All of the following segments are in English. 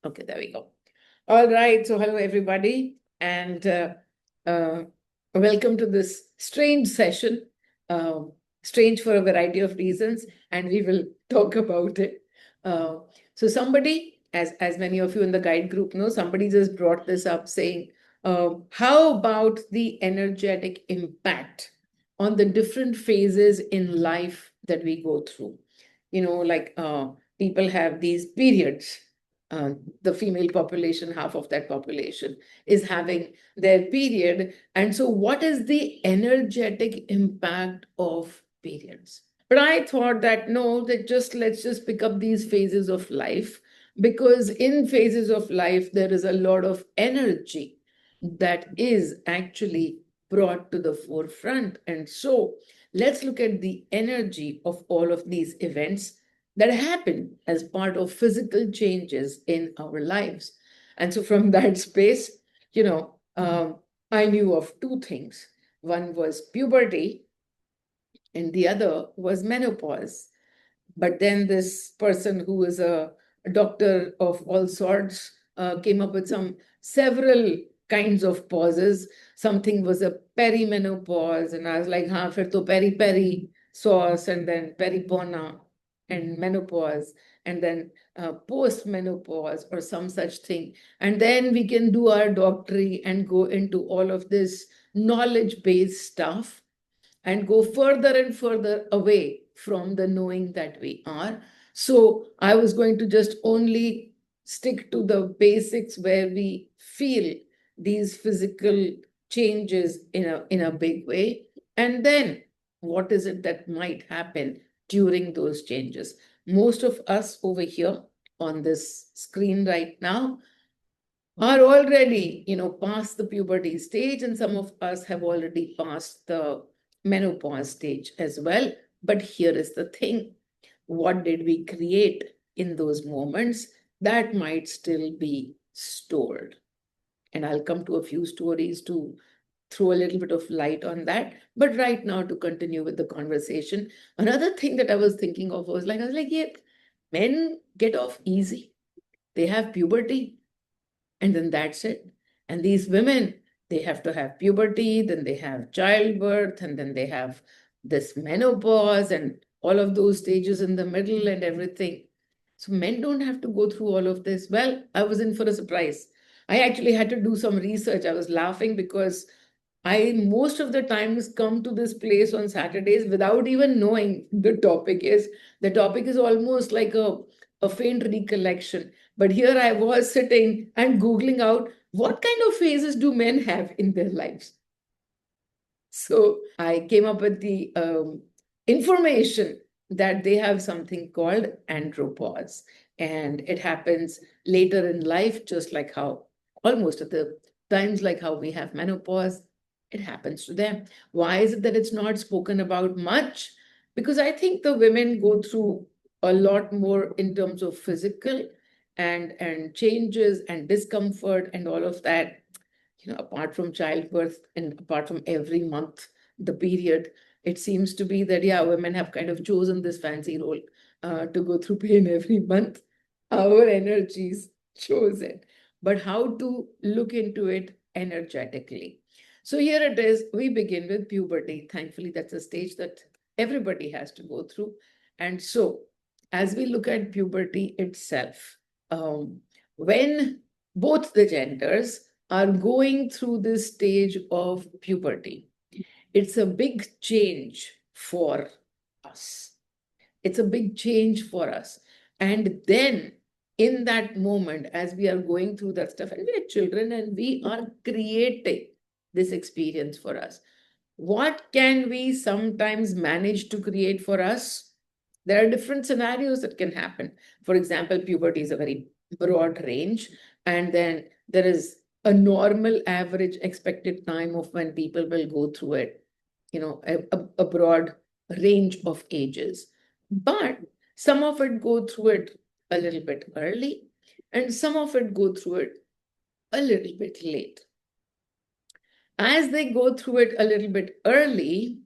Okay, there we go. All right. So, hello, everybody, and welcome to this strange session. Strange for a variety of reasons, and we will talk about it. Uh, so, somebody, as many of you in the guide group know, somebody just brought this up saying, how about the energetic impact on the different phases in life that we go through? Like people have these periods. The female population, half of that population, is having their period. And so, what is the energetic impact of periods? But I thought that no, that just let's just pick up these phases of life, because in phases of life, there is a lot of energy that is actually brought to the forefront. And so, let's look at the energy of all of these events that happen as part of physical changes in our lives. And so, from that space, you know, I knew of two things. One was puberty, and the other was menopause. But then this person who is a doctor of all sorts came up with several kinds of pauses. Something was a perimenopause, and I was like, "Ha, fir to peri sauce, and then peripona, and menopause, and then post-menopause or some such thing." And then we can do our doctorate and go into all of this knowledge-based stuff and go further and further away from the knowing that we are. So I was going to just only stick to the basics where we feel these physical changes in a big way. And then what is it that might happen during those changes? Most of us over here on this screen right now are already, past the puberty stage, and some of us have already passed the menopause stage as well. But here is the thing: what did we create in those moments that might still be stored? And I'll come to a few stories to throw a little bit of light on that. But right now, to continue with the conversation, another thing that I was thinking of was like, yeah, men get off easy. They have puberty, and then that's it. And these women, they have to have puberty, then they have childbirth, and then they have this menopause and all of those stages in the middle and everything. So men don't have to go through all of this. Well, I was in for a surprise. I actually had to do some research. I was laughing because I most of the times come to this place on Saturdays without even knowing the topic is. The topic is almost like a faint recollection. But here I was sitting and Googling out what kind of phases do men have in their lives. So I came up with the information that they have something called andropause. And it happens later in life, just like how almost at the times like how we have menopause, it happens to them. Why is it that it's not spoken about much? Because I think the women go through a lot more in terms of physical and changes and discomfort and all of that, apart from childbirth and apart from every month, the period, it seems to be that, yeah, women have kind of chosen this fancy role to go through pain every month. Our energies chose it. But how to look into it energetically? So here it is. We begin with puberty. Thankfully, that's a stage that everybody has to go through. And so, as we look at puberty itself, when both the genders are going through this stage of puberty, it's a big change for us. It's a big change for us. And then in that moment, as we are going through that stuff, and we are children and we are creating this experience for us, what can we sometimes manage to create for us? There are different scenarios that can happen. For example, puberty is a very broad range, and then there is a normal average expected time of when people will go through it, a broad range of ages. But some of it go through it a little bit early, and some of it go through it a little bit late. As they go through it a little bit early,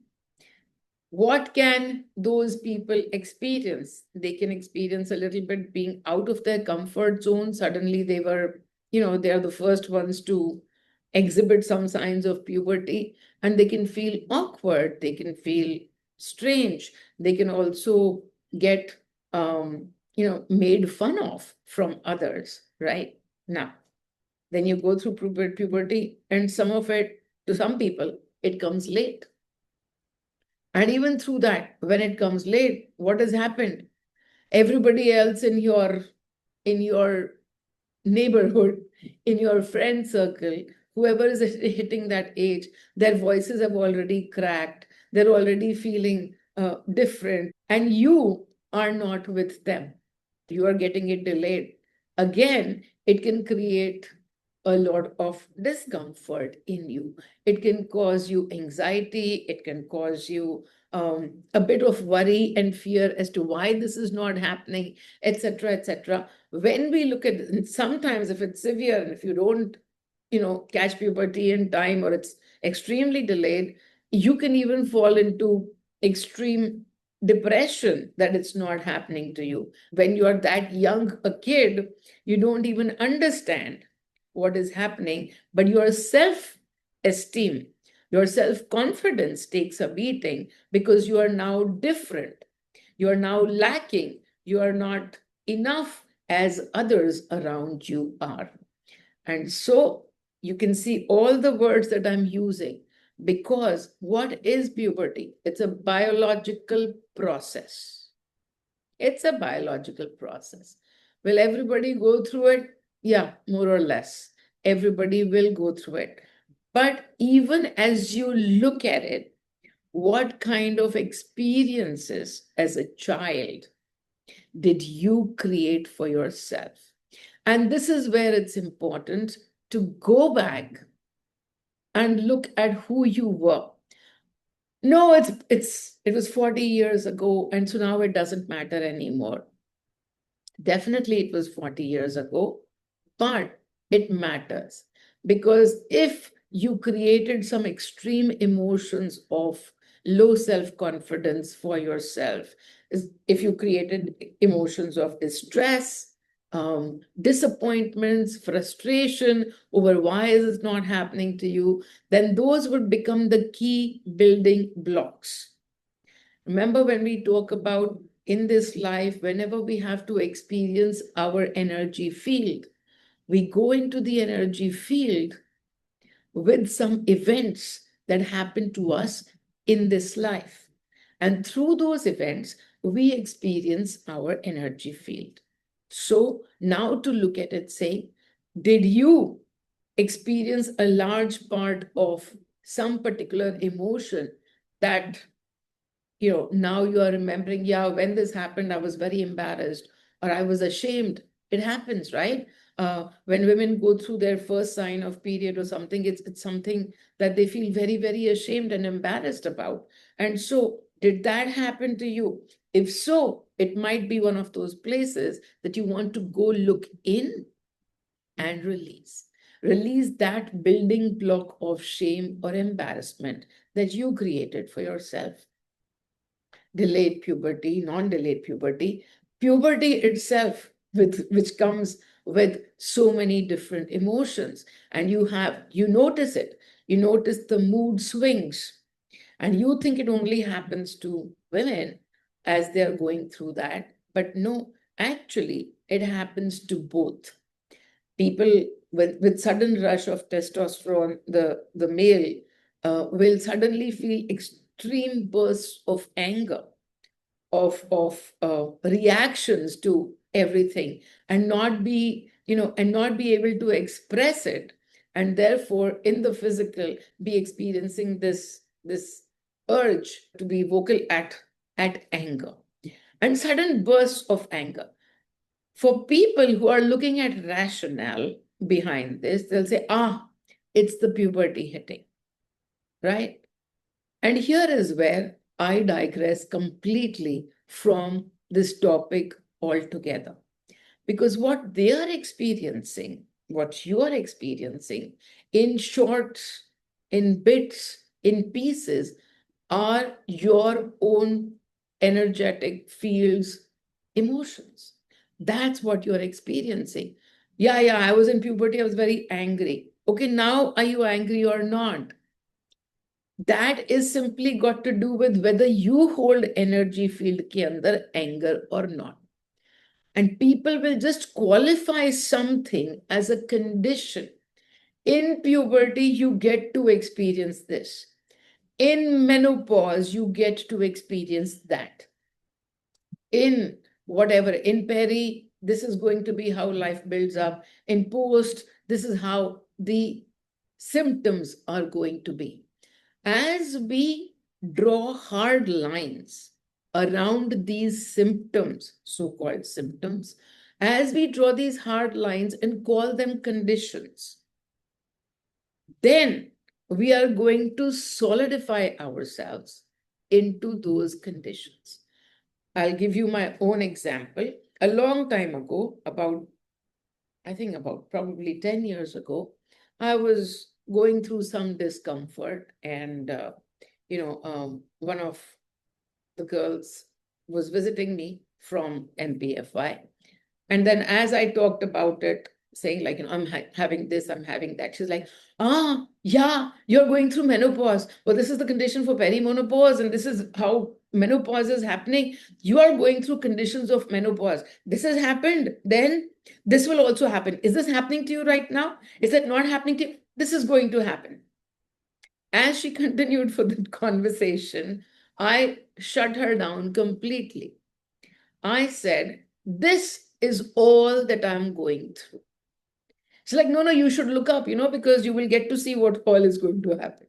What can those people experience? They can experience a little bit being out of their comfort zone. Suddenly they were, they are the first ones to exhibit some signs of puberty, and they can feel awkward, they can feel strange, they can also get, made fun of from others, right? Now, then you go through puberty, and some of it, to some people, it comes late. And even through that, when it comes late, what has happened? Everybody else in your neighborhood, in your friend circle, whoever is hitting that age, their voices have already cracked. They're already feeling different, and you are not with them. You are getting it delayed. Again, it can create a lot of discomfort in you. It can cause you anxiety. It can cause you a bit of worry and fear as to why this is not happening, etc., etc. When we look at, and sometimes if it's severe and if you don't, catch puberty in time, or it's extremely delayed, you can even fall into extreme depression that it's not happening to you. When you are that young a kid, you don't even understand what is happening, but your self esteem, your self confidence takes a beating because you are now different. You are now lacking. You are not enough as others around you are. And so you can see all the words that I'm using, because what is puberty? It's a biological process. It's a biological process. Will everybody go through it? Yeah, more or less. Everybody will go through it. But even as you look at it, what kind of experiences as a child did you create for yourself? And this is where it's important to go back and look at who you were. No, it was 40 years ago, and so now it doesn't matter anymore. Definitely, it was 40 years ago, but it matters, because if you created some extreme emotions of low self-confidence for yourself, if you created emotions of distress, disappointments, frustration over why is it not happening to you, then those would become the key building blocks. Remember, when we talk about in this life, whenever we have to experience our energy field, we go into the energy field with some events that happen to us in this life. And through those events, we experience our energy field. So now to look at it, say, did you experience a large part of some particular emotion that, now you are remembering, yeah, when this happened, I was very embarrassed, or I was ashamed. It happens, right? When women go through their first sign of period or something, it's something that they feel very, very ashamed and embarrassed about. And so, did that happen to you? If so, it might be one of those places that you want to go look in and release. Release that building block of shame or embarrassment that you created for yourself. Delayed puberty, non-delayed puberty, puberty itself, which comes with so many different emotions, and you notice it. You notice the mood swings, and you think it only happens to women as they're going through that, but no, actually, it happens to both. People with sudden rush of testosterone, the male will suddenly feel extreme bursts of anger, of reactions to everything, and not be able to express it, and therefore in the physical be experiencing this urge to be vocal at anger and sudden bursts of anger. For people who are looking at rationale behind this, they'll say, it's the puberty hitting, right? And here is where I digress completely from this topic altogether. Because what they are experiencing, what you are experiencing in shorts, in bits, in pieces, are your own energetic fields, emotions. That's what you're experiencing. Yeah, I was in puberty, I was very angry. Okay, now are you angry or not? That is simply got to do with whether you hold energy field ke andar anger or not. And people will just qualify something as a condition. In puberty, you get to experience this. In menopause, you get to experience that. In whatever, in peri, this is going to be how life builds up. In post, this is how the symptoms are going to be. As we draw hard lines around these symptoms, so called symptoms, as we draw these hard lines and call them conditions, then we are going to solidify ourselves into those conditions. I'll give you my own example. A long time ago, I think about probably 10 years ago, I was going through some discomfort, and one of the girls was visiting me from MPFI. And then as I talked about it, saying like, I'm having this, I'm having that, she's like, yeah, you're going through menopause. Well, this is the condition for perimenopause, and this is how menopause is happening. You are going through conditions of menopause. This has happened. Then this will also happen. Is this happening to you right now? Is it not happening to you? This is going to happen. As she continued for the conversation, I shut her down completely. I said, this is all that I'm going through. She's like, no, you should look up, because you will get to see what all is going to happen.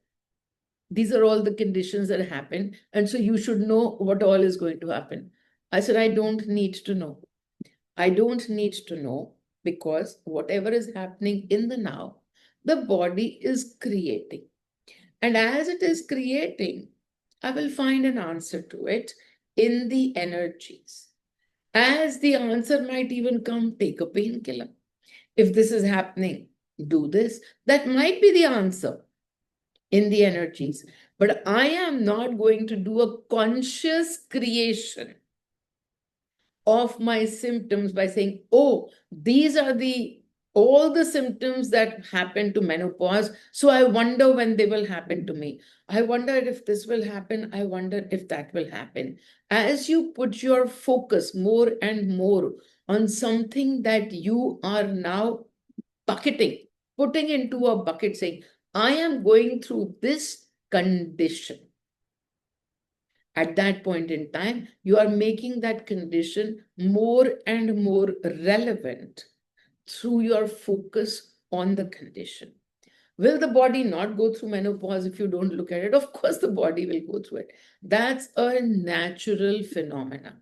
These are all the conditions that happen. And so you should know what all is going to happen. I said, I don't need to know. I don't need to know, because whatever is happening in the now, the body is creating. And as it is creating, I will find an answer to it in the energies. As the answer might even come, take a painkiller. If this is happening, do this. That might be the answer in the energies. But I am not going to do a conscious creation of my symptoms by saying, oh, these are all the symptoms that happen to menopause. So I wonder when they will happen to me. I wonder if this will happen. I wonder if that will happen. As you put your focus more and more on something that you are now bucketing, putting into a bucket, saying, I am going through this condition. At that point in time, you are making that condition more and more relevant through your focus on the condition. Will the body not go through menopause if you don't look at it? Of course, the body will go through it. That's a natural phenomenon.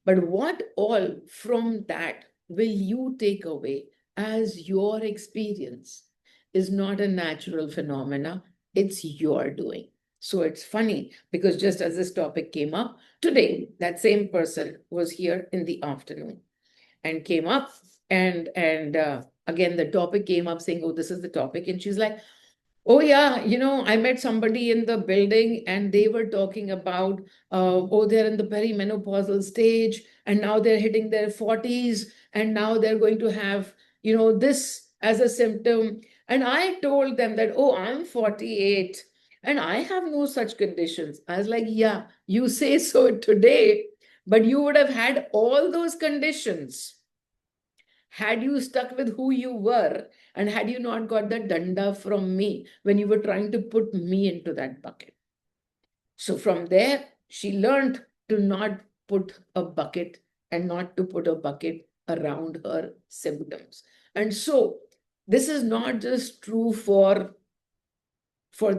But what all from that will you take away as your experience is not a natural phenomena, it's your doing. So it's funny because just as this topic came up today, that same person was here in the afternoon and came up, and again the topic came up saying, oh, this is the topic, and she's like, oh yeah, I met somebody in the building and they were talking about, oh, they're in the perimenopausal stage and now they're hitting their 40s and now they're going to have, this as a symptom. And I told them that, oh, I'm 48 and I have no such conditions. I was like, yeah, you say so today, but you would have had all those conditions had you stuck with who you were, and had you not got the danda from me when you were trying to put me into that bucket. So from there, she learned to not put a bucket and not to put a bucket around her symptoms. And so this is not just true for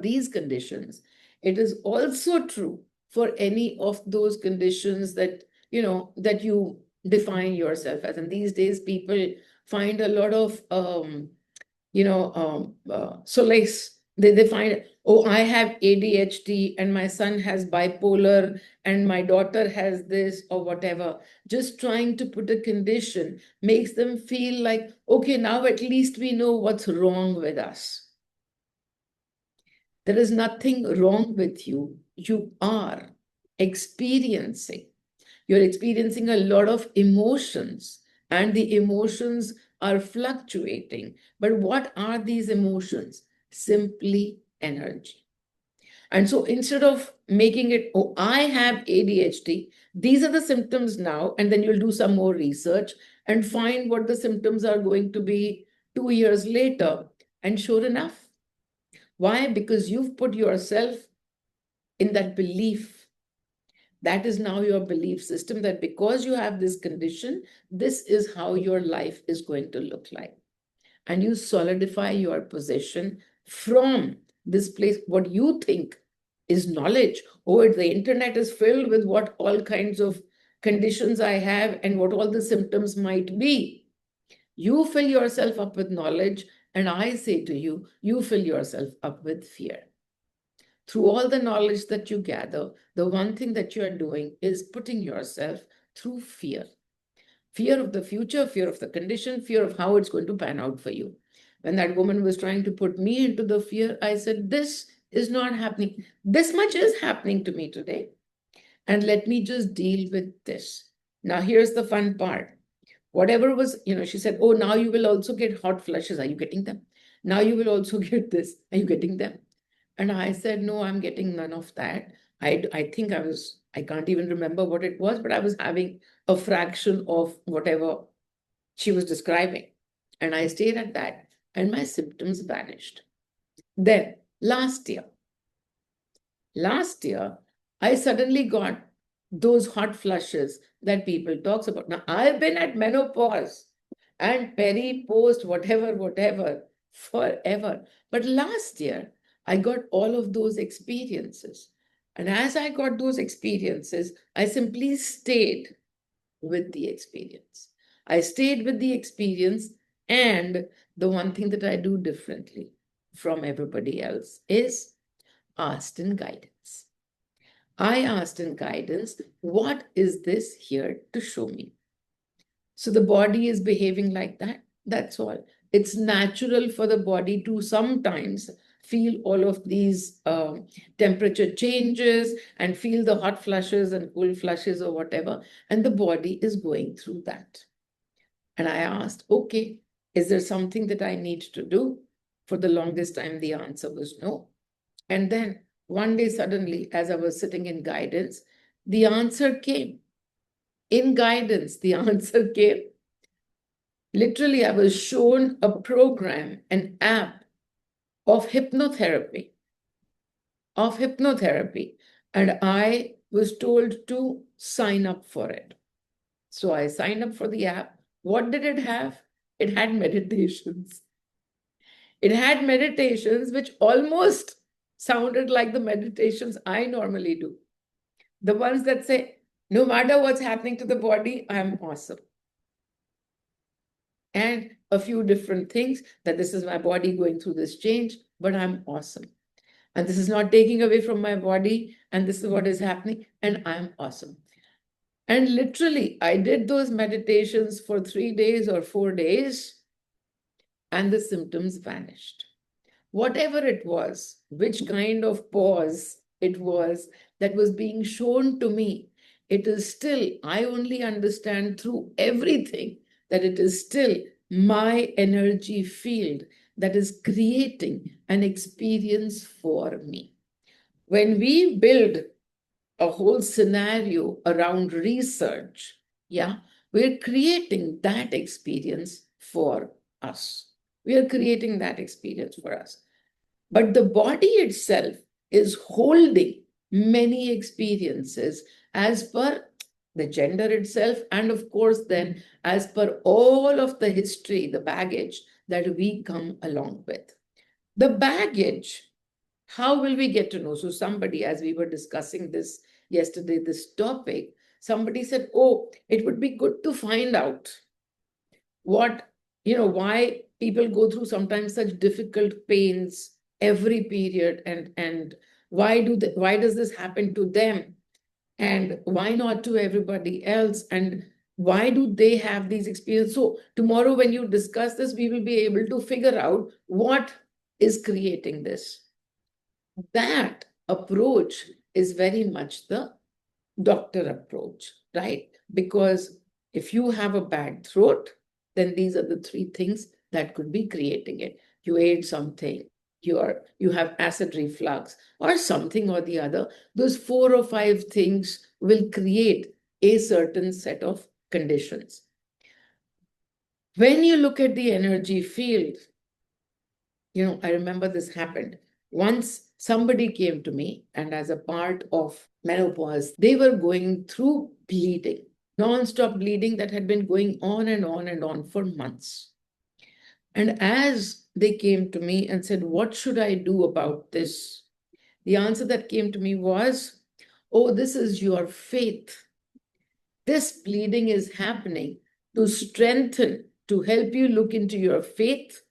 these conditions. It is also true for any of those conditions that that you define yourself as. And these days people find a lot of solace. They find, oh, I have ADHD and my son has bipolar and my daughter has this or whatever. Just trying to put a condition makes them feel like, okay, now at least we know what's wrong with us. There is nothing wrong with you. You are experiencing. You're experiencing a lot of emotions, and the emotions are fluctuating. But what are these emotions? Simply energy. And so instead of making it, oh, I have ADHD, these are the symptoms now, and then you'll do some more research and find what the symptoms are going to be 2 years later. And sure enough, why? Because you've put yourself in that belief. That is now your belief system that because you have this condition, this is how your life is going to look like. And you solidify your position from this place, what you think is knowledge. Oh, the internet is filled with what all kinds of conditions I have and what all the symptoms might be. You fill yourself up with knowledge, and I say to you, you fill yourself up with fear. Through all the knowledge that you gather, the one thing that you are doing is putting yourself through fear. Fear of the future, fear of the condition, fear of how it's going to pan out for you. When that woman was trying to put me into the fear, I said, this is not happening. This much is happening to me today. And let me just deal with this. Now, here's the fun part. Whatever was, she said, oh, now you will also get hot flushes. Are you getting them? Now you will also get this. Are you getting them? And I said, no, I'm getting none of that. I think I can't even remember what it was, but I was having a fraction of whatever she was describing. And I stayed at that, and my symptoms vanished. Then last year, I suddenly got those hot flushes that people talks about. Now, I've been at menopause and peri, post, whatever, forever. But last year, I got all of those experiences. And as I got those experiences, I simply stayed with the experience. I stayed with the experience, and the one thing that I do differently from everybody else is asked in guidance. I asked in guidance, what is this here to show me? So the body is behaving like that. That's all. It's natural for the body to sometimes feel all of these temperature changes and feel the hot flushes and cool flushes or whatever. And the body is going through that. And I asked, okay, is there something that I need to do? For the longest time, the answer was no. And then one day, suddenly, as I was sitting in guidance, the answer came. In guidance, the answer came. Literally, I was shown a program, an app of hypnotherapy, and I was told to sign up for it. So I signed up for the app. What did it have? It had meditations. It had meditations which almost sounded like the meditations I normally do. The ones that say, no matter what's happening to the body, I'm awesome. And a few different things that this is my body going through this change, but I'm awesome. And this is not taking away from my body, and this is what is happening, and I'm awesome. And literally, I did those meditations for 3 days or 4 days, and the symptoms vanished. Whatever it was, which kind of pause it was that was being shown to me, it is still, I only understand through everything that it is still my energy field that is creating an experience for me. When we build a whole scenario around research, yeah, we're creating that experience for us. We are creating that experience for us. But the body itself is holding many experiences as per the gender itself, and of course, then as per all of the history, the baggage that we come along with. The baggage, how will we get to know? So, somebody, as we were discussing this yesterday, this topic, somebody said, oh, it would be good to find out what, why people go through sometimes such difficult pains every period, and why does this happen to them, and why not to everybody else, and why do they have these experiences? So tomorrow when you discuss this, we will be able to figure out what is creating this. That approach is very much the doctor approach, right? Because if you have a bad throat, then these are the three things that could be creating it. You ate something, you have acid reflux, or something or the other. Those 4 or 5 things will create a certain set of conditions. When you look at the energy field, I remember this happened. Once somebody came to me, and as a part of menopause, they were going through bleeding, non-stop bleeding that had been going on and on and on for months. And as they came to me and said, "What should I do about this?" The answer that came to me was, "Oh, this is your faith. This bleeding is happening to strengthen, to help you look into your faith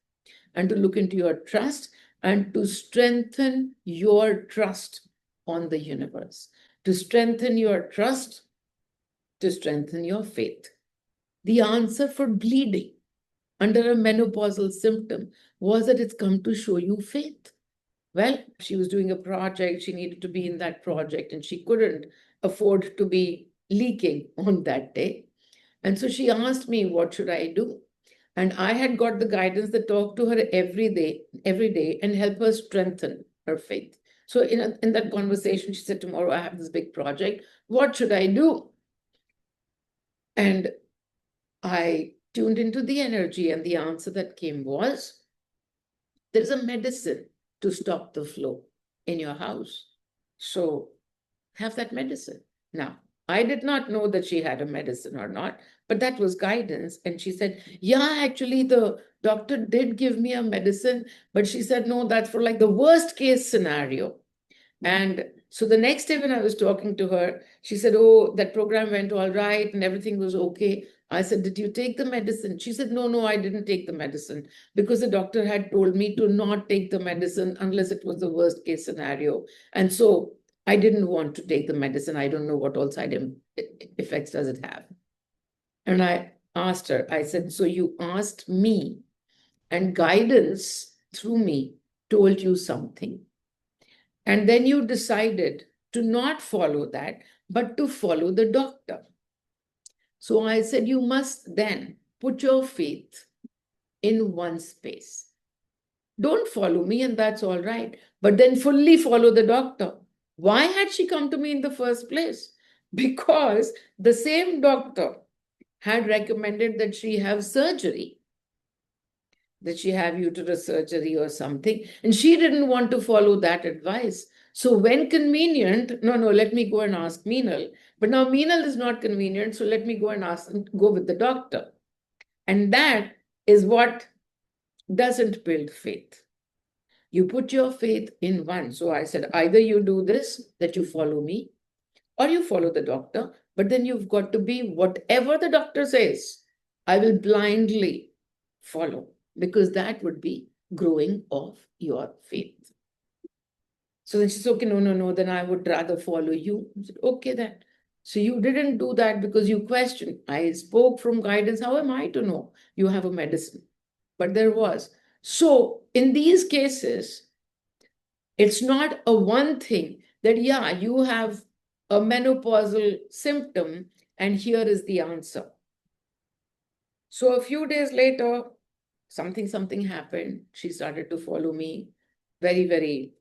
and to look into your trust and to strengthen your trust on the universe, to strengthen your trust, to strengthen your faith." The answer for bleeding under a menopausal symptom was that it's come to show you faith. Well, she was doing a project, she needed to be in that project, and she couldn't afford to be leaking on that day. And so she asked me, "What should I do?" And I had got the guidance that talk to her every day, and help her strengthen her faith. So in that conversation, she said, "Tomorrow I have this big project. What should I do?" And I tuned into the energy, and the answer that came was, "There's a medicine to stop the flow in your house. So have that medicine." Now, I did not know that she had a medicine or not, but that was guidance. And she said, "Yeah, actually, the doctor did give me a medicine, but she said, no, that's for like the worst case scenario." And so the next day when I was talking to her, she said, "Oh, that program went all right and everything was okay." I said, "Did you take the medicine?" She said, "No, no, I didn't take the medicine because the doctor had told me to not take the medicine unless it was the worst case scenario. And so I didn't want to take the medicine. I don't know what all side effects does it have." And I asked her, I said, "So you asked me, and guidance through me told you something. And then you decided to not follow that, but to follow the doctor. So I said, you must then put your faith in one space. Don't follow me, and that's all right. But then fully follow the doctor." Why had she come to me in the first place? Because the same doctor had recommended that she have surgery, that she have uterus surgery or something, and she didn't want to follow that advice. So when convenient, no, let me go and ask Meenal. But now Meenal is not convenient, so let me go and go with the doctor. And that is what doesn't build faith. You put your faith in one. So I said, either you do this, that you follow me, or you follow the doctor, but then you've got to be whatever the doctor says, I will blindly follow, because that would be growing of your faith. So then she said, "Okay, no, then I would rather follow you." I said, "Okay, then." So you didn't do that because you questioned. I spoke from guidance. How am I to know you have a medicine? But there was. So in these cases, it's not a one thing that, yeah, you have a menopausal symptom, and here is the answer. So a few days later, something happened. She started to follow me very, very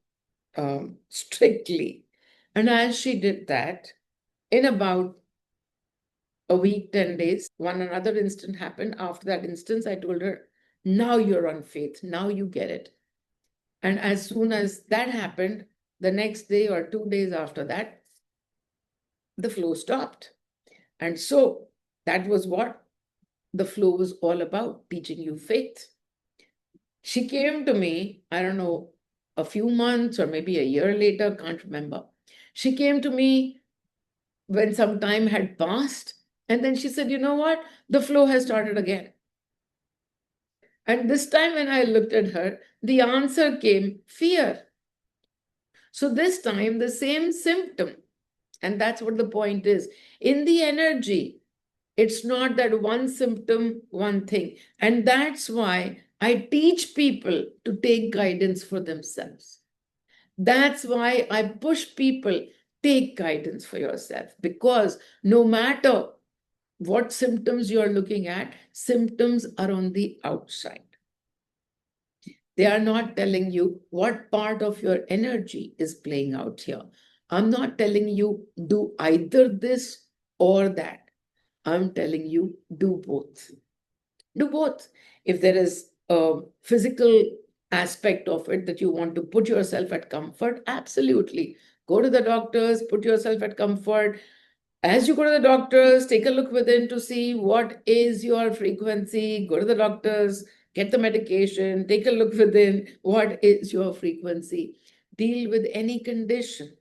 strictly. And as she did that, in about a week, 10 days, another incident happened. After that instance, I told her, "Now you're on faith. Now you get it." And as soon as that happened, the next day or 2 days after that, the flow stopped. And so that was what the flow was all about, teaching you faith. She came to me, I don't know, a few months or maybe a year later, can't remember. She came to me when some time had passed, and then she said, "You know what? The flow has started again." And this time when I looked at her, the answer came fear. So this time, the same symptom. And that's what the point is. In the energy, it's not that one symptom, one thing. And that's why I teach people to take guidance for themselves. That's why I push people, take guidance for yourself, because no matter what symptoms you're looking at, symptoms are on the outside. They are not telling you what part of your energy is playing out here. I'm not telling you do either this or that. I'm telling you do both. Do both. If there is a physical aspect of it that you want to put yourself at comfort, absolutely. Go to the doctors, put yourself at comfort. As you go to the doctors, take a look within to see what is your frequency. Go to the doctors, get the medication, take a look within, what is your frequency. Deal with any condition.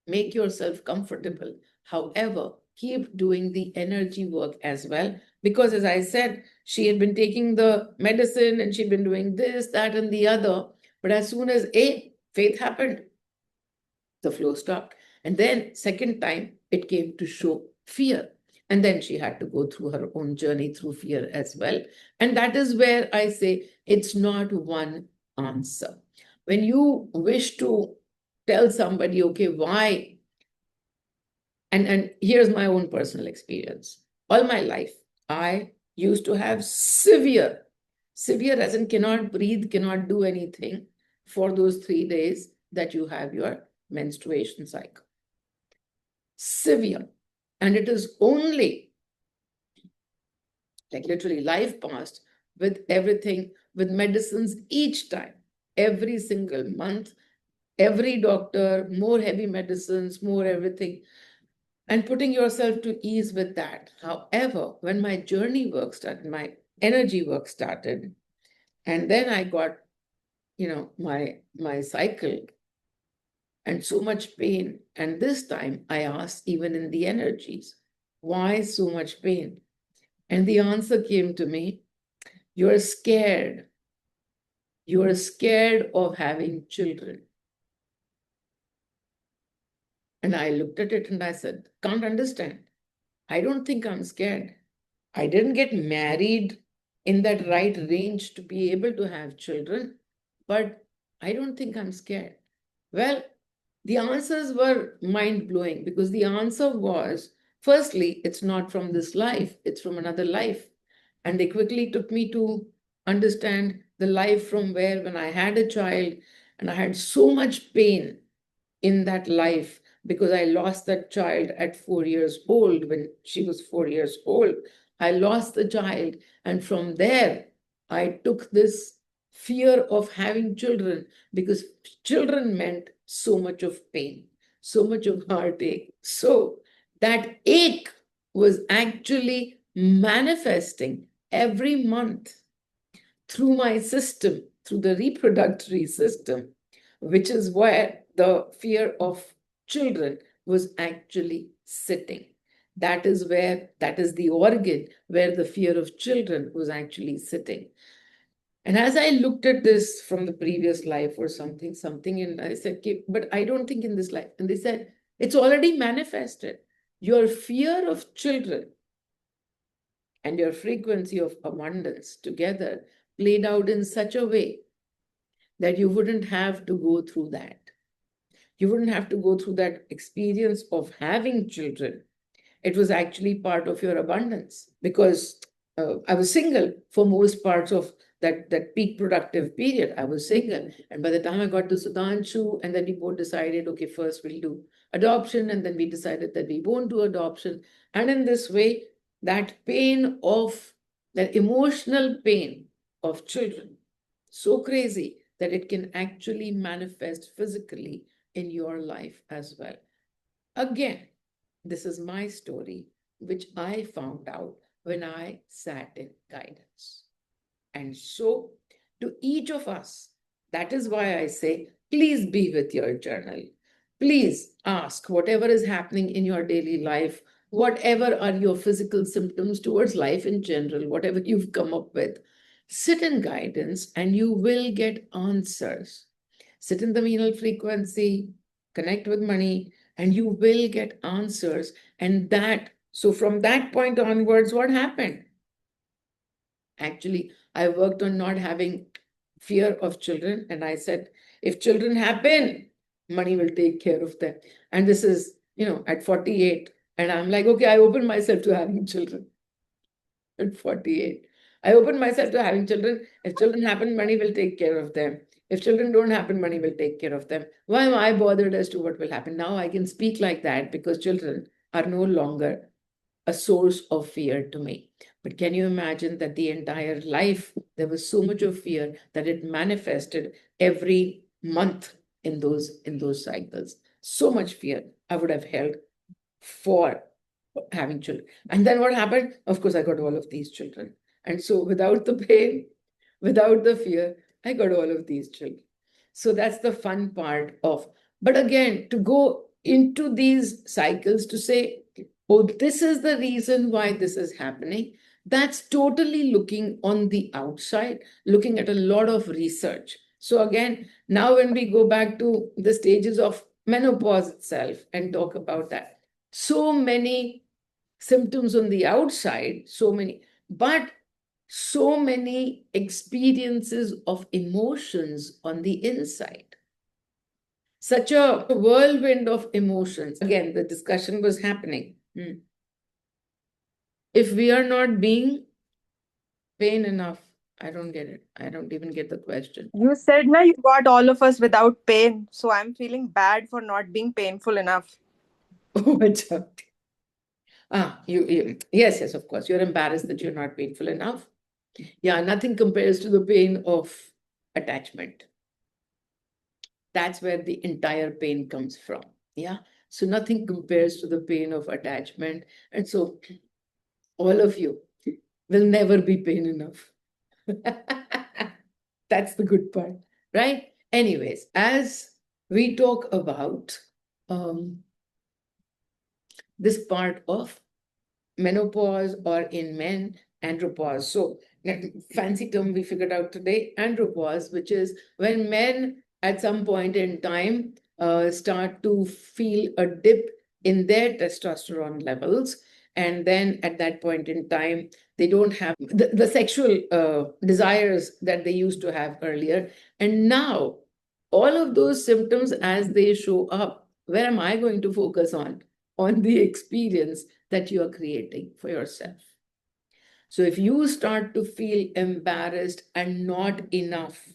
Make yourself comfortable. However, keep doing the energy work as well. Because as I said, she had been taking the medicine and she'd been doing this, that, and the other. But as soon as faith happened, the flow stopped. And then, second time, it came to show fear. And then she had to go through her own journey through fear as well. And that is where I say it's not one answer. When you wish to tell somebody, okay, why? And here's my own personal experience. All my life, I used to have severe as in cannot breathe, cannot do anything for those 3 days that you have your menstruation cycle. Severe. And it is only like literally life passed with everything, with medicines each time, every single month, every doctor, more heavy medicines, more everything, and putting yourself to ease with that. However, when my journey work started, my energy work started, and then I got, my cycle and so much pain. And this time I asked, even in the energies, why so much pain? And the answer came to me, you're scared. You're scared of having children. And I looked at it and I said, can't understand. I don't think I'm scared. I didn't get married in that right range to be able to have children, but I don't think I'm scared. Well, the answers were mind blowing because the answer was firstly, it's not from this life, it's from another life. And they quickly took me to understand the life from where, when I had a child and I had so much pain in that life because I lost that child at 4 years old. When she was 4 years old, I lost the child. And from there, I took this fear of having children because children meant so much of pain, so much of heartache. So that ache was actually manifesting every month through my system, through the reproductory system, which is where the fear of children was actually sitting. That is the organ where the fear of children was actually sitting. And as I looked at this from the previous life or something, and I said, okay, but I don't think in this life. And they said, it's already manifested. Your fear of children and your frequency of abundance together played out in such a way that you wouldn't have to go through that. You wouldn't have to go through that experience of having children. It was actually part of your abundance because I was single for most parts of that peak productive period. I was single. And by the time I got to Sudhanshu, and then we both decided, okay, first we'll do adoption. And then we decided that we won't do adoption. And in this way, that pain of, that emotional pain of children, so crazy that it can actually manifest physically in your life as well. Again, this is my story, which I found out when I sat in guidance. And so, to each of us, that is why I say, please be with your journal. Please ask whatever is happening in your daily life, whatever are your physical symptoms towards life in general, whatever you've come up with. Sit in guidance and you will get answers. Sit in the venal frequency, connect with money, and you will get answers. And so from that point onwards, what happened? Actually, I worked on not having fear of children. And I said, if children happen, money will take care of them. And this is, at 48. And I'm like, okay, I opened myself to having children at 48. I opened myself to having children. If children happen, money will take care of them. If children don't happen, money will take care of them. Why am I bothered as to what will happen? Now I can speak like that because children are no longer a source of fear to me. But can you imagine that the entire life, there was so much of fear that it manifested every month in those cycles. So much fear I would have held for having children. And then what happened? Of course, I got all of these children. And so without the pain, without the fear, I got all of these children. So that's the fun part of, but again, to go into these cycles to say, oh, this is the reason why this is happening. That's totally looking on the outside, looking at a lot of research. So again, now when we go back to the stages of menopause itself and talk about that, so many symptoms on the outside, so many, but so many experiences of emotions on the inside. Such a whirlwind of emotions. Again, the discussion was happening. If we are not being pain enough, I don't get it. I don't even get the question. You said, na, you got all of us without pain. So I'm feeling bad for not being painful enough. Oh, acha. Yes, of course. You're embarrassed that you're not painful enough. Yeah, nothing compares to the pain of attachment. That's where the entire pain comes from. Yeah. So nothing compares to the pain of attachment. And so all of you will never be pain enough. That's the good part, right? Anyways, as we talk about this part of menopause, or in men, andropause. So, fancy term we figured out today, andropause, which is when men at some point in time start to feel a dip in their testosterone levels. And then at that point in time, they don't have the sexual desires that they used to have earlier. And now, all of those symptoms, as they show up, where am I going to focus on? On the experience that you are creating for yourself. So if you start to feel embarrassed and not enough,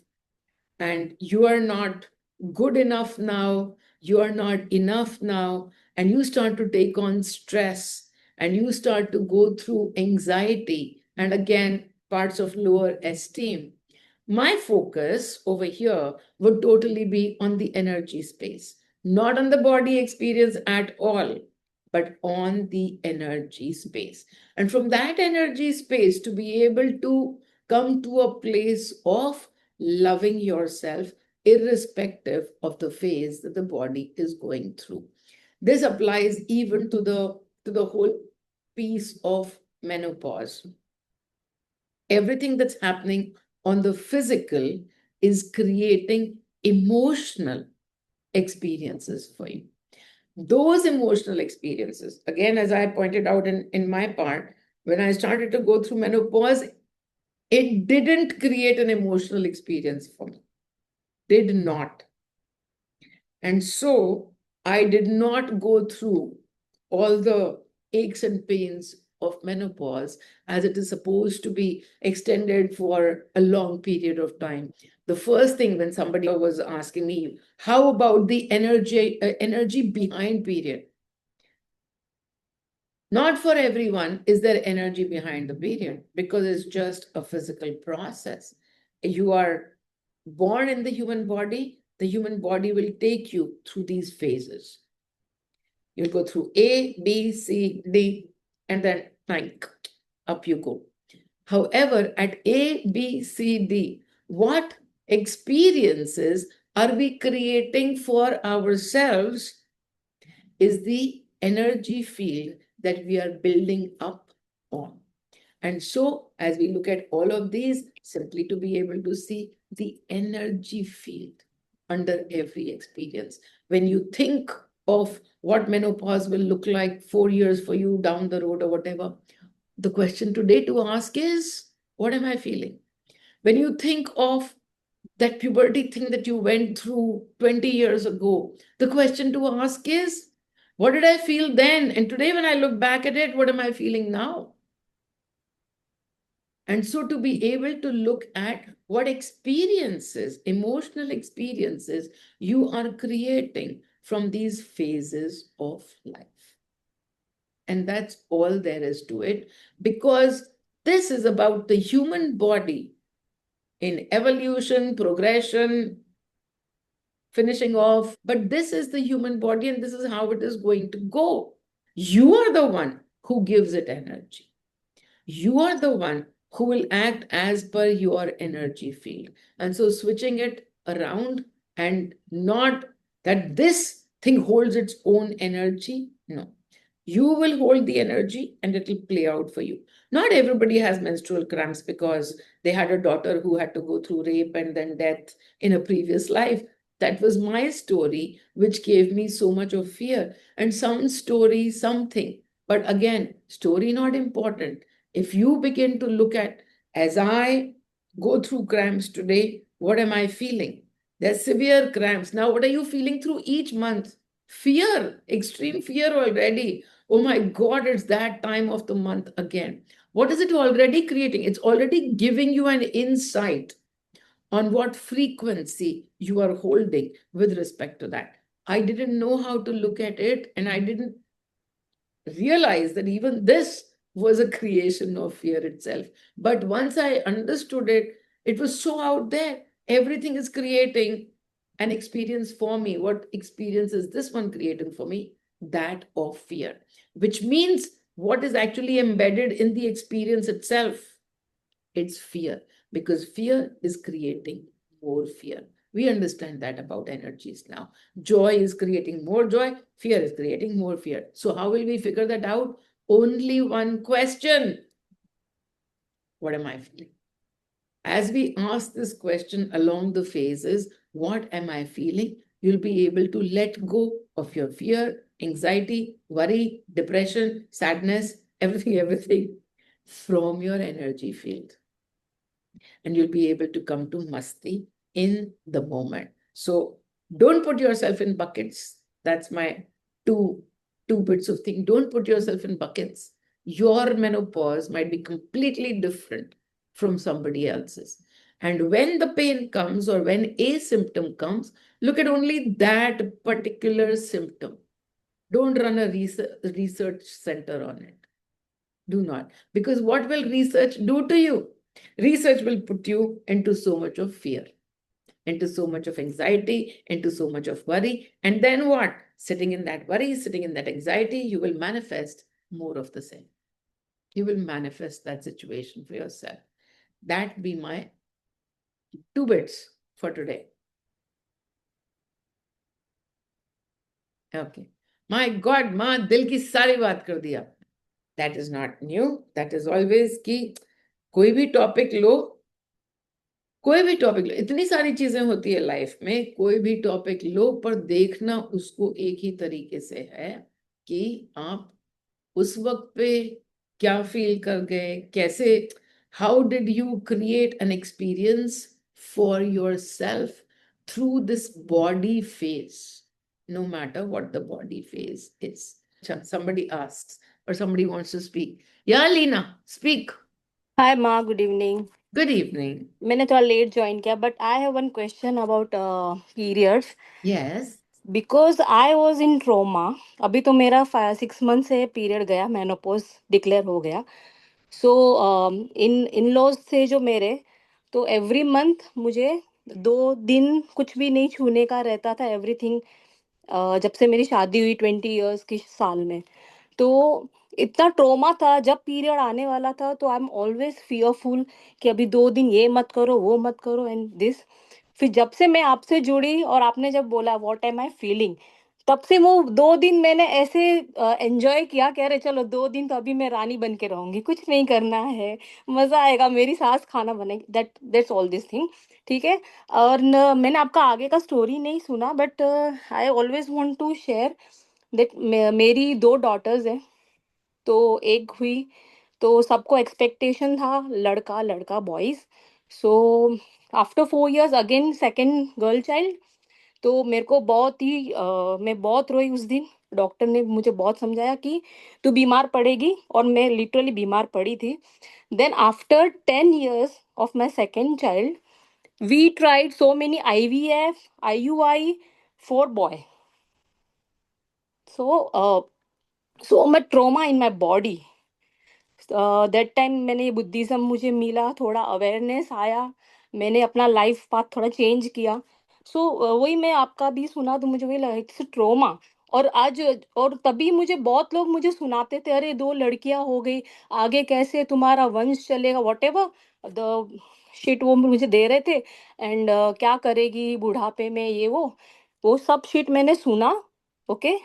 and you are not good enough now, you are not enough now, and you start to take on stress, and you start to go through anxiety, and again, parts of lower esteem, my focus over here would totally be on the energy space, not on the body experience at all, but on the energy space. And from that energy space, to be able to come to a place of loving yourself, irrespective of the phase that the body is going through. This applies even to the whole piece of menopause. Everything that's happening on the physical is creating emotional experiences for you. Those emotional experiences, again, as I pointed out in my part, when I started to go through menopause, it didn't create an emotional experience for me. Did not. And so I did not go through all the aches and pains of menopause as it is supposed to be extended for a long period of time. The first thing when somebody was asking me, how about the energy behind period? Not for everyone is there energy behind the period because it's just a physical process. You are born in the human body will take you through these phases. You'll go through A, B, C, D, and then 9, up you go. However, at A, B, C, D, what experiences are we creating for ourselves is the energy field that we are building up on. And so, as we look at all of these, simply to be able to see the energy field under every experience. When you think of what menopause will look like 4 years for you down the road or whatever, the question today to ask is, what am I feeling? When you think of that puberty thing that you went through 20 years ago, the question to ask is, what did I feel then? And today, when I look back at it, what am I feeling now? And so to be able to look at what experiences, emotional experiences, you are creating from these phases of life. And that's all there is to it, because this is about the human body in evolution, progression, finishing off. But this is the human body, and this is how it is going to go. You are the one who gives it energy. You are the one who will act as per your energy field. And so switching it around, and not that this thing holds its own energy. No, you will hold the energy and it will play out for you. Not everybody has menstrual cramps because they had a daughter who had to go through rape and then death in a previous life. That was my story, which gave me so much of fear. And some story, something. But again, story not important. If you begin to look at, as I go through cramps today, what am I feeling? There's severe cramps. Now, what are you feeling through each month? Fear, extreme fear already. Oh my God, it's that time of the month again. What is it already creating? It's already giving you an insight on what frequency you are holding with respect to that. I didn't know how to look at it, and I didn't realize that even this was a creation of fear itself. But once I understood it, it was so out there. Everything is creating an experience for me. What experience is this one creating for me? That of fear, which means what is actually embedded in the experience itself? It's fear, because fear is creating more fear. We understand that about energies now. Joy is creating more joy, fear is creating more fear. So, how will we figure that out? Only one question: what am I feeling? As we ask this question along the phases, what am I feeling? You'll be able to let go of your fear, anxiety, worry, depression, sadness, everything, everything from your energy field. And you'll be able to come to masti in the moment. So don't put yourself in buckets. That's my two two bits of thing. Don't put yourself in buckets. Your menopause might be completely different from somebody else's. And when the pain comes, or when a symptom comes, look at only that particular symptom. Don't run a research center on it. Do not. Because what will research do to you? Research will put you into so much of fear, into so much of anxiety, into so much of worry. And then what? Sitting in that worry, sitting in that anxiety, you will manifest more of the same. You will manifest that situation for yourself. That be my two bits for today. Okay. My God, माँ दिल की सारी बात कर दिया. That is not new. That is always कि कोई भी टॉपिक लो, कोई भी टॉपिक लो, इतनी सारी चीजें होती है लाइफ में, कोई भी टॉपिक लो, पर देखना उसको एक ही तरीके से है कि आप उस वक्त पे क्या फील कर गए, कैसे, how did you create an experience for your self through this body phase, no matter what the body phase is. Somebody asks, or somebody wants to speak. Yeah, Lina, speak. Hi, Ma. Good evening. Good evening. मैंने थोड़ा late join किया but I have one question about periods Yes. Because I was in trauma. अभी तो मेरा 6 month से period गया, menopause declare हो गया. सो इन लॉज थे जो मेरे, तो एवरी मंथ मुझे 2 दिन कुछ भी नहीं छूने का रहता था, एवरीथिंग. जब से मेरी शादी हुई 20 इयर्स की साल में, तो इतना ट्रॉमा था. जब पीरियड आने वाला था तो आई एम ऑलवेज फियरफुल कि अभी 2 दिन ये मत करो, वो मत करो एंड दिस. फिर जब से मैं आपसे जुड़ी और आपने जब बोला व्हाट एम आई फीलिंग, तब से वो 2 दिन मैंने ऐसे एंजॉय किया कि अरे चलो 2 दिन तो अभी मैं रानी बन के रहूंगी, कुछ नहीं करना है, मजा आएगा, मेरी सास खाना बनेगी, दैट्स ऑल दिस थिंग. ठीक है. और मैंने आपका आगे का स्टोरी नहीं सुना but I always want to share that मेरी 2 डॉटर्स हैं. तो एक हुई तो सबको एक्सपेक्टेशन था लड़का लड़का boys. So after 4 years again second girl child. तो मेरे को बहुत ही मैं बहुत रोई उस दिन। डॉक्टर ने मुझे बहुत समझाया कि तू बीमार पड़ेगी, और मैं लिटरली बीमार पड़ी थी। Then after 10 years of my second child, we tried so many IVF, IUI for boy. So much trauma in my body. That time मैंने बुद्धिज्म मुझे मिला, थोड़ा अवेयरनेस आया, मैंने अपना लाइफ पाथ थोड़ा चेंज किया। वही मैं आपका भी सुना तो मुझे वही लगा इट्स ट्रोमा। और आज और तभी मुझे बहुत लोग मुझे सुनाते थे, अरे 2 लड़कियां हो गई, आगे कैसे तुम्हारा वंश चलेगा, वॉट एवर द शिट वो मुझे दे रहे थे। एंड क्या करेगी बुढ़ापे में, ये वो सब शिट मैंने सुना। ओके।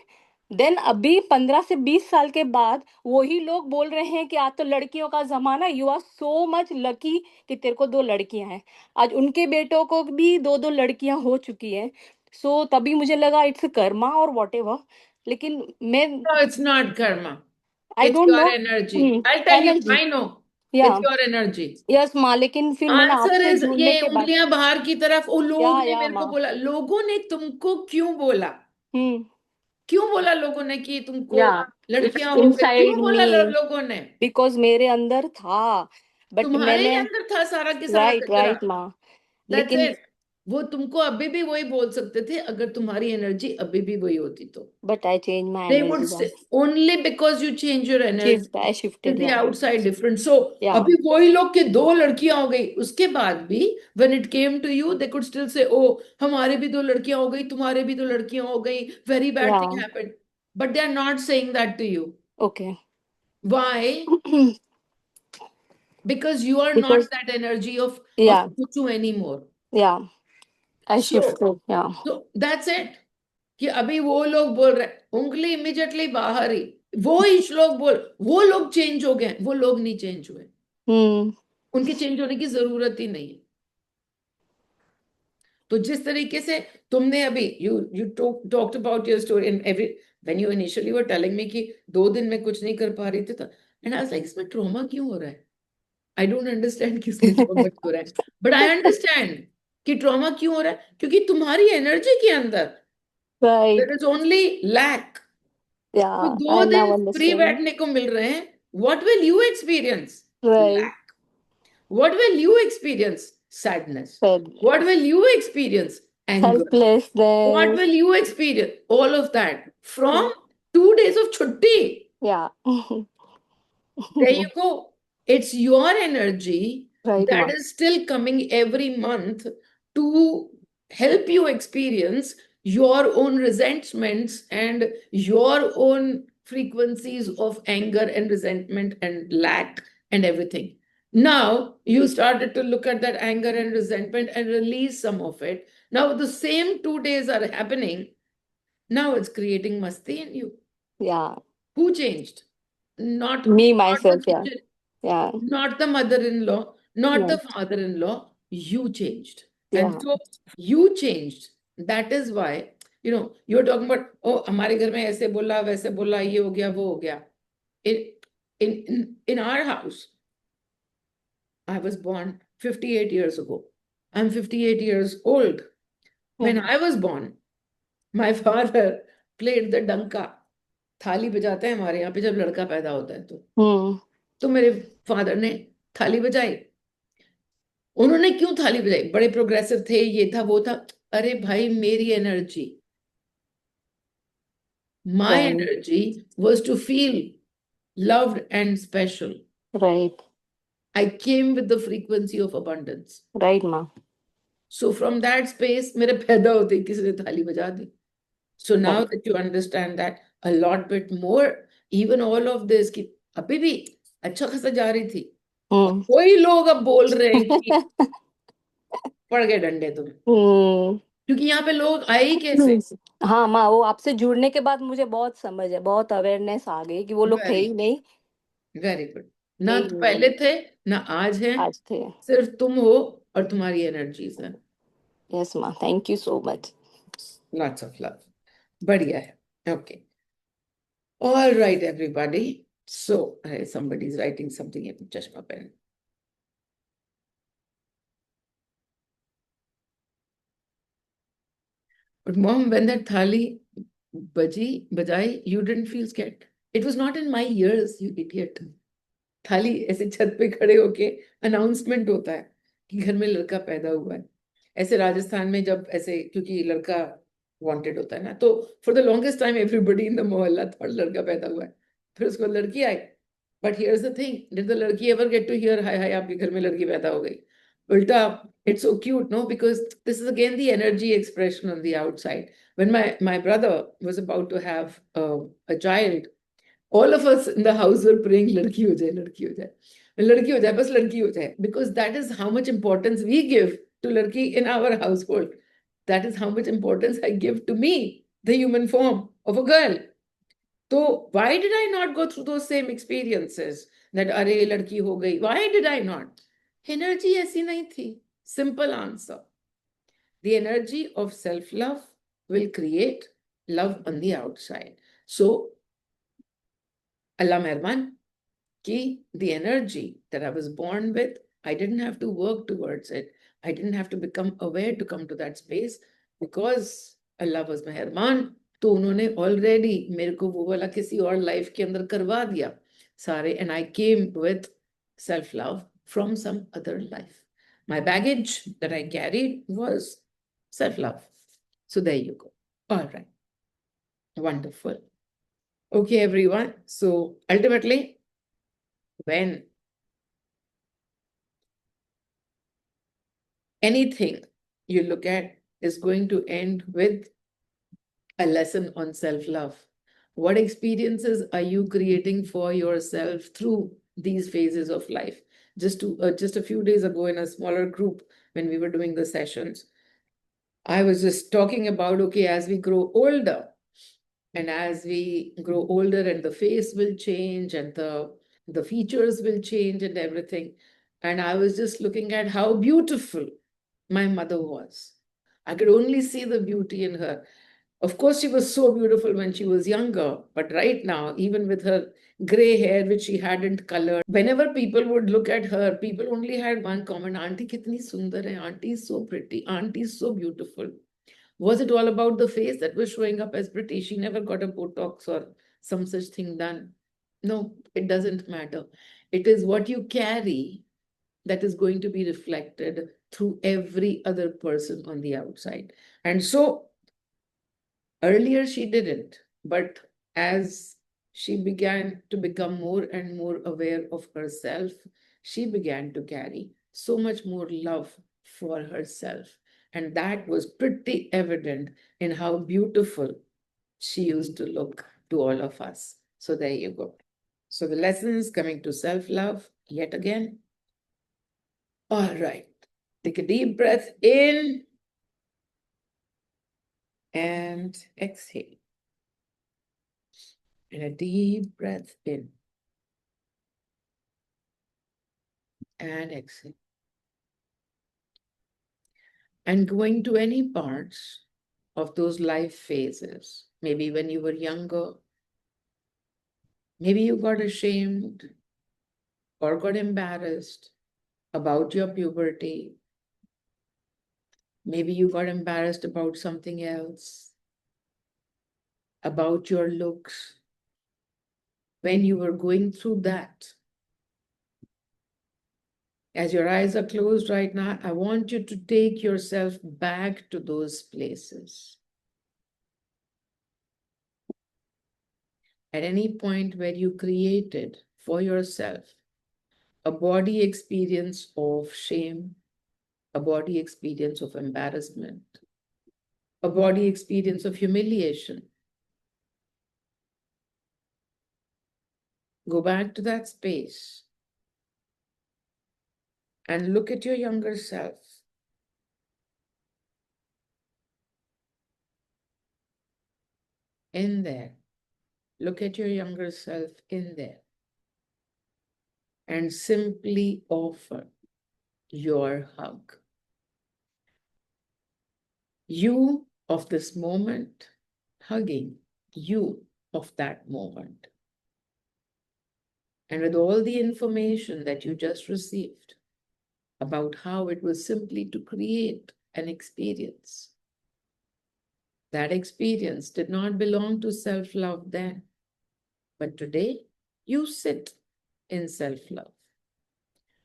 देन अभी 15 से 20 साल के बाद वही लोग बोल रहे हैं कि आज तो लड़कियों का जमाना, you are so much lucky कि तेरे को 2 लड़कियां हैं। आज उनके बेटों को भी 2 2 लड़कियां हो चुकी हैं। तभी मुझे लगा इट्स कर्मा और वॉट एवर। लेकिन मैं No, it's not karma. I It's don't your know. energy. I'll tell you, energy. I know. या। It's your energy. यस माँ, लेकिन फिर मैंने आंसर आपसे इज जुड़ने ये के बाद। उंगलियां बाहर की तरफ, वो लोग या ने या मेरे को माँ। बोला, लोगों ने तुमको क्यों बोला? हम्म। क्यों बोला लोगों ने कि तुमको या। इट्स लड़कियां हो गई? क्यों इनसाइड बोला मी, लोगों ने? बिकॉज मेरे अंदर था, बट तुम्हारे ही मैंने। अंदर था सारा की सारा राइट कचरा। राइट माँ। दैट्स लेकिन इट। वो तुमको अभी भी वही बोल सकते थे अगर तुम्हारी एनर्जी अभी भी वही होती तो। But I change my They would energy say ma'am. only because you change your energy shift I is shifted the या। outside difference. So या। अभी वही लोग के 2 लड़कियां हो गई, उसके बाद भी when it came to you they could still say, oh हमारे भी 2 लड़कियां हो गई, तुम्हारे भी 2 लड़कियां हो गई, very bad या। thing happened. But they are not saying that to you. Okay. Why? Because you are not because that energy of या। Kuchu anymore. या। आई So शिफ्टेड या। so that's it. कि अभी वो लोग बोल रहे हैं, उंगली इमीडिएटली बाहर ही, वो ही श्लोक बोल, वो लोग चेंज हो गए, वो लोग नहीं चेंज हुए। हम्म। उनके चेंज होने की जरूरत ही नहीं है। तो जिस तरीके से तुमने अभी you you talked about your story in every when you initially were telling me कि 2 दिन में कुछ नहीं कर पा रही थी, तो एंड आई वाज लाइक इसमें ट्रॉमा क्यों हो रहा है? आई डोंट अंडरस्टैंड कि इसमें ट्रॉमा क्यों हो रहा है, बट आई अंडरस्टैंड कि ट्रॉमा क्यों हो रहा है, क्योंकि तुम्हारी एनर्जी के अंदर there right. Is only lack. Yeah. तो दो आई दिन नाउ फ्री अंडरस्टैंड। बैठने को मिल रहे हैं, what will you experience? Right. What will you experience? Sadness. Sad. What will you experience? Anger. What helplessness. will you experience? All of that from 2 days of chutti. या। There you go. It's your energy right that माँ। is still coming every month to help you experience your own resentments and your own frequencies of anger and resentment and lack and everything. Now you started to look at that anger and resentment and release some of it. Now the same 2 days are happening. Now it's creating masti in you. या। Who changed? Not, me my not the self. या। kitchen, या। not the mother-in-law, not the right. father-in-law. You changed. या। And so you changed. That is why, you're talking about, oh, हमारे घर में ऐसे बोला, वैसे बोला, ये हो गया, वो हो गया. In, in our house, I was born 58 years ago. I'm 58 years old. When I was born, my father played the danka. थाली बजाते हैं हमारे यहाँ पे जब लड़का पैदा होता है तो मेरे फादर ने थाली बजाई। उन्होंने क्यों थाली बजाई? बड़े प्रोग्रेसिव थे, ये था वो था। अरे भाई, मेरी energy, my right. Energy was to feel loved and special. Right. I came with the frequency of abundance. Right माँ। So from that space, मेरे पैदा होते ही किसी ने थाली बजा दी. So now that you understand that a lot bit more, even all of this कि अभी भी अच्छा खासा जा रही थी, और कोई लोग अब बोल रहे हैं कि पड़ गए डंडे तुम्हें, क्योंकि यहाँ पे लोग आए ही कैसे? हाँ माँ, वो आपसे जुड़ने के बाद मुझे बहुत समझ है, बहुत अवेयरनेस आ गई कि वो लोग थे वेरी ही नहीं। Very good. थे ना ही तो नहीं वो पहले लोग, थे ना आज है, आज थे। सिर्फ तुम हो और तुम्हारी एनर्जीज है। यस माँ, thank you so much. Lots of love. बढ़िया है। Okay, all right everybody. So somebody is writing something in चश्मा pen. But mom, when that thali bajai, you didn't feel scared. It was not in my ears, you idiot. थाली ऐसे छत पे खड़े होके announcement होता है कि घर में लड़का पैदा हुआ है। ऐसे राजस्थान में जब ऐसे, क्योंकि लड़का वांटेड होता है ना, तो for the longest time everybody in the mohalla thought लड़का पैदा हुआ है, फिर उसको लड़की आई। But here's the thing, did the ladki ever get to hear हाय हाय आपके घर में लड़की पैदा हो गई? उल्टा, it's so cute, no? Because this is again the energy expression on the outside. When my brother was about to have a child, all of us in the house were praying, ladki ho jaye, ladki ho jaye. Ladki ho jaye, bas ladki ho jaye. Because that is how much importance we give to ladki in our household. That is how much importance I give to me, the human form of a girl. So why did I not go through those same experiences? That arey ladki ho gayi. Why did I not? Energy aisi nahi thi. Simple answer. The energy of self-love will create love on the outside. So Allah Mehrban, ki the energy that I was born with, I didn't have to work towards it. I didn't have to become aware to come to that space because Allah was Mehrban. तो उन्होंने already मेरे को वो वाला किसी और life के अंदर करवा दिया सारे, and I came with self-love from some other life. My baggage that I carried was self-love. So there you go. All right. Wonderful. Okay, everyone. So ultimately, when anything you look at is going to end with a lesson on self-love, what experiences are you creating for yourself through these phases of life? Just a few days ago in a smaller group, when we were doing the sessions, I was just talking about, okay, as we grow older, and as we grow older and the face will change and the features will change and everything. And I was just looking at how beautiful my mother was. I could only see the beauty in her. Of course, she was so beautiful when she was younger, but right now, even with her gray hair, which she hadn't colored, whenever people would look at her, people only had one comment, Auntie kitni sundar hai, Auntie is so pretty, Auntie is so beautiful. Was it all about the face that was showing up as pretty? She never got a Botox or some such thing done. No, it doesn't matter. It is what you carry that is going to be reflected through every other person on the outside. And so earlier she didn't, but as she began to become more and more aware of herself, she began to carry so much more love for herself. And that was pretty evident in how beautiful she used to look to all of us. So there you go. So the lessons coming to self-love yet again. All right. Take a deep breath in and exhale. And a deep breath in and exhale. And going to any parts of those life phases, maybe when you were younger, maybe you got ashamed or got embarrassed about your puberty. Maybe you got embarrassed about something else, about your looks. When you were going through that, as your eyes are closed right now, I want you to take yourself back to those places. At any point where you created for yourself a body experience of shame, a body experience of embarrassment, a body experience of humiliation, go back to that space and look at your younger self. In there. Look at your younger self in there. And simply offer your hug. You of this moment, hugging you of that moment. And with all the information that you just received about how it was simply to create an experience, That experience did not belong to self-love then. But today, you sit in self-love.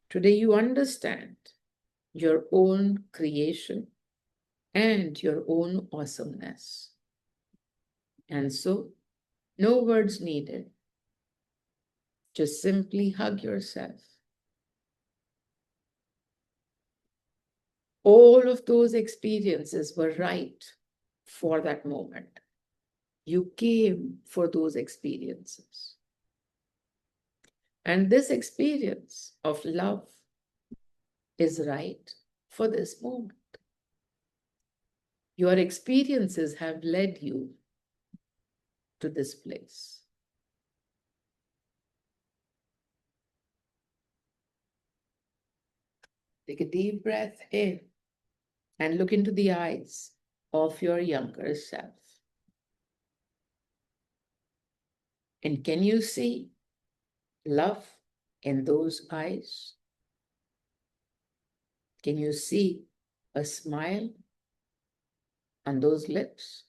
Today, you understand your own creation and your own awesomeness. And so, no words needed. Just simply hug yourself. All of those experiences were right for that moment. You came for those experiences. And this experience of love is right for this moment. Your experiences have led you to this place. Take a deep breath in and look into the eyes of your younger self. And can you see love in those eyes? Can you see a smile on those lips?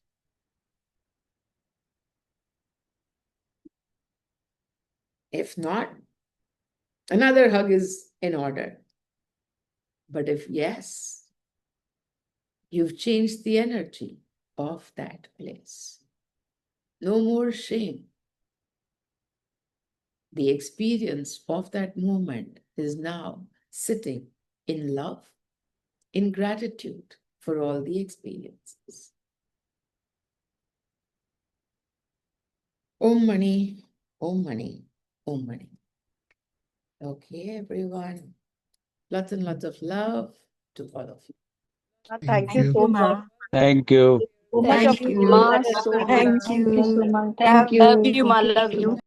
If not, another hug is in order. But if yes, you've changed the energy of that place. No more shame. The experience of that moment is now sitting in love, in gratitude for all the experiences. Om Mani, Om Mani, Om Mani. Okay, everyone. Lots and lots of love to all of you. Thank you so much. Thank you. So much Thank you, appreciation. Ma. So Thank much. you so much. Love you, Ma. Love you.